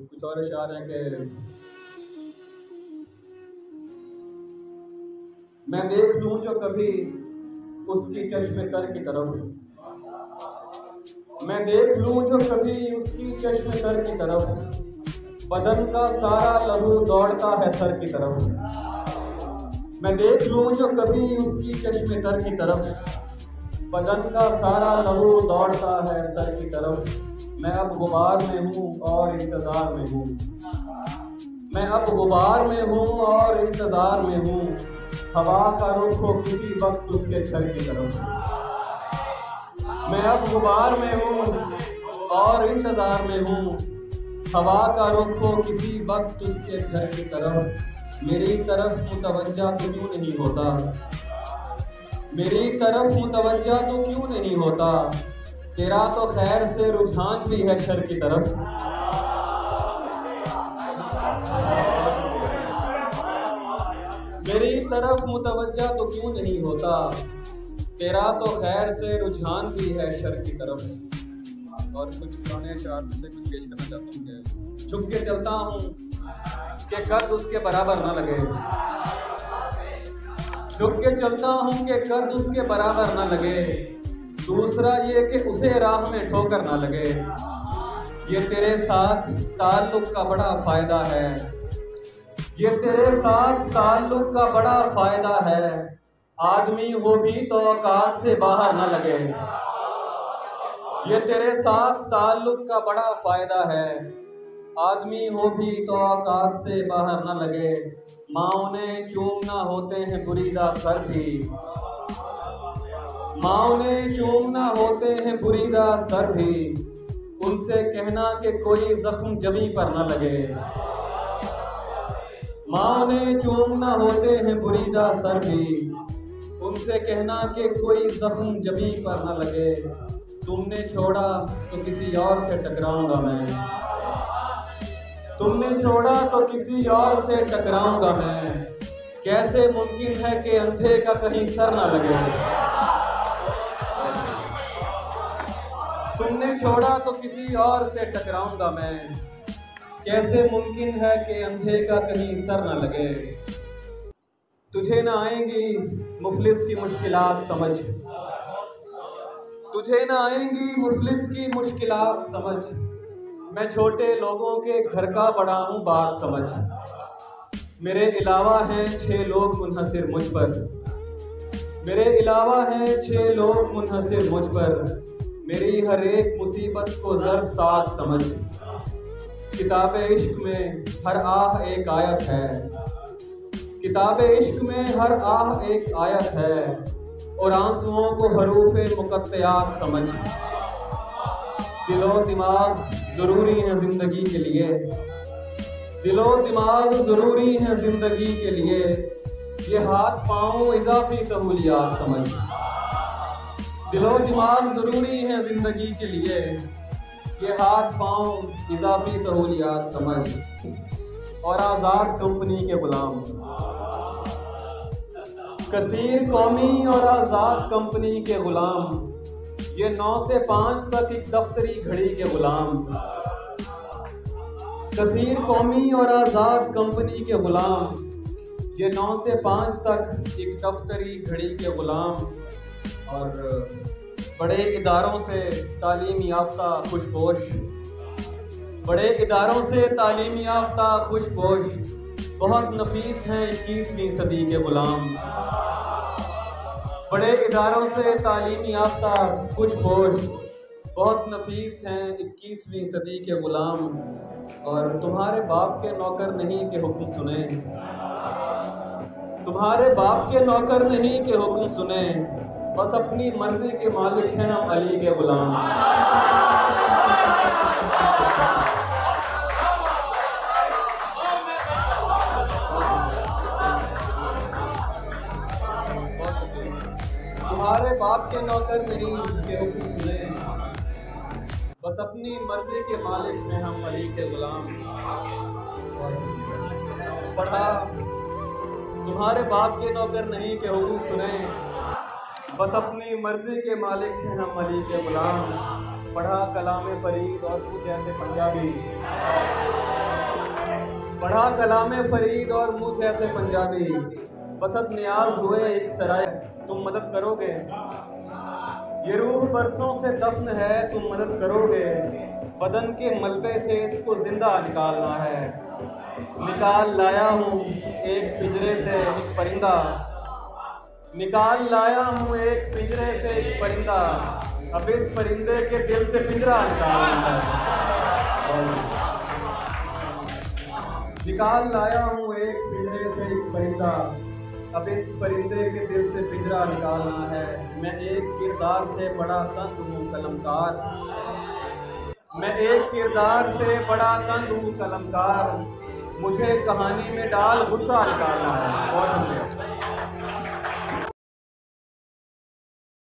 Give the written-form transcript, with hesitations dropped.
कुछ और अशार हैं कि मैं देख लूं जो कभी उसकी चश्मे तर की तरफ, मैं देख लूं जो कभी उसकी चश्मे तर की तरफ, बदन का सारा लहू दौड़ता है सर की तरफ। मैं देख लूं जो कभी उसकी चश्मे तर की तरफ, बदन का सारा लहू दौड़ता है सर की तरफ। मैं अब गुबार में हूँ और इंतजार में हूँ, मैं अब गुबार में हूँ और इंतजार में हूँ, हवा का रुख हो किसी वक्त उसके घर की तरफ। मैं अब गुबार में हूँ और इंतजार में हूँ, हवा का रुख हो किसी वक्त उसके घर की तरफ। मेरी तरफ मुतवज्जा तो क्यों नहीं होता, मेरी तरफ मुतवज्जा तो क्यों नहीं होता, तेरा तो खैर से रुझान भी है शर की तरफ। मेरी तरफ मुतवज्जा तो क्यों नहीं होता, तेरा तो खैर से रुझान भी है शर की तरफ। और कुछ पुराने अशार से कुछ पेश करना चाहता हूँ कि झुक के चलता हूँ कि कद उसके बराबर ना लगे, झुक के चलता हूँ कि कद उसके बराबर ना लगे, दूसरा ये कि उसे राह में ठोकर ना लगे। ये तेरे साथ ताल्लुक का बड़ा फायदा है, ये तेरे साथ ताल्लुक का बड़ा फायदा है, आदमी हो भी तो औकात से बाहर ना लगे। ये तेरे साथ ताल्लुक का बड़ा फायदा है, आदमी हो भी तो औकात से बाहर न लगे। माँ ने चूमना होते हैं बुरीदा सर भी, माँ ने चूमना होते हैं बुरीदा सर भी, उनसे कहना कि कोई जख्म जमी पर न लगे। माँ ने चूमना होते हैं बुरीदा सर भी, उनसे कहना कि कोई जख्म जमी पर न लगे। तुमने छोड़ा तो किसी और से टकराऊंगा मैं, तुमने छोड़ा तो किसी और से टकराऊंगा मैं, कैसे मुमकिन है कि अंधे का कहीं सर ना लगे। तुमने छोड़ा तो किसी और से टकराऊंगा मैं, कैसे मुमकिन है कि अंधे का कहीं सर ना लगे। तुझे ना आएंगी मुफलिस की मुश्किलात समझ, तुझे ना आएंगी मुफलिस की मुश्किलात समझ, मैं छोटे लोगों के घर का बड़ा हूँ बात समझ। मेरे अलावा हैं 6 लोग मुनहसिर मुझ पर, मेरे अलावा हैं 6 लोग मुनहसिर मुझ पर, मेरी हर एक मुसीबत को ज़र्ब साथ समझ। किताबे इश्क में हर आह एक आयत है, किताबे इश्क में हर आह एक आयत है, और आंसुओं को हरूफे मुकत्तयात समझ। दिलो दिमाग ज़रूरी है ज़िंदगी के लिए, दिलो दिमाग ज़रूरी है ज़िंदगी के लिए, ये हाथ पाँव इजाफी सहूलियात समझ। दिलो दिमाग ज़रूरी है ज़िंदगी के लिए, ये हाथ पाँव इजाफी सहूलियात समझ। और आज़ाद कंपनी के गुलाम, कसीर कौमी और आज़ाद कंपनी के गुलाम, ये 9 से 5 तक एक दफ्तरी घड़ी के गुलाम। कसीर कौमी और आज़ाद कंपनी के गुलाम, ये 9 से 5 तक एक दफ्तरी घड़ी के गुलाम। और बड़े इदारों से तालीम याफ्ता खुशपोश, बड़े इदारों से तालीम याफ्ता खुशपोश, बहुत नफीस हैं 21वीं सदी के गुलाम। बड़े इदारों से तालीम याफ्ता खुशपोश, बहुत नफीस हैं 21वीं सदी के गुलाम। और तुम्हारे बाप के नौकर नहीं के हुक्म सुने, तुम्हारे बाप के नौकर नहीं के हुक्म सुने, बस अपनी मर्जी के मालिक हैं हम अली के गुलाम। तुम्हारे बाप के नौकर नहीं के हुक्म सुने, बस अपनी मर्जी के मालिक हैं हम अली के गुलाम। पढ़ा तुम्हारे बाप के नौकर नहीं के हुक्म सुने, बस अपनी मर्जी के मालिक हैं हम अली के गुलाम। पढ़ा कलाम फरीद और कुछ ऐसे पंजाबी पढ़ा कलामे फरीद और मुझ ऐसे पंजाबी, बसत नियाज हुए एक सराय, तुम मदद करोगे। ये रूह बरसों से दफन है, तुम मदद करोगे। बदन के मलबे से इसको जिंदा निकालना है। निकाल लाया हूँ एक पिंजरे से एक परिंदा, निकाल लाया हूँ एक पिंजरे से एक परिंदा, अब इस परिंदे के दिल से पिंजरा निकालना है। निकाल लाया हूँ एक पिंजरे से एक परिंदा, अब इस परिंदे के दिल से पिंजरा निकालना है। मैं एक किरदार से बड़ा तंग हूँ कलमकार, मैं एक किरदार से बड़ा तंग हूँ कलमकार, मुझे कहानी में डाल गुस्सा निकालना है। बहुत शुक्रिया।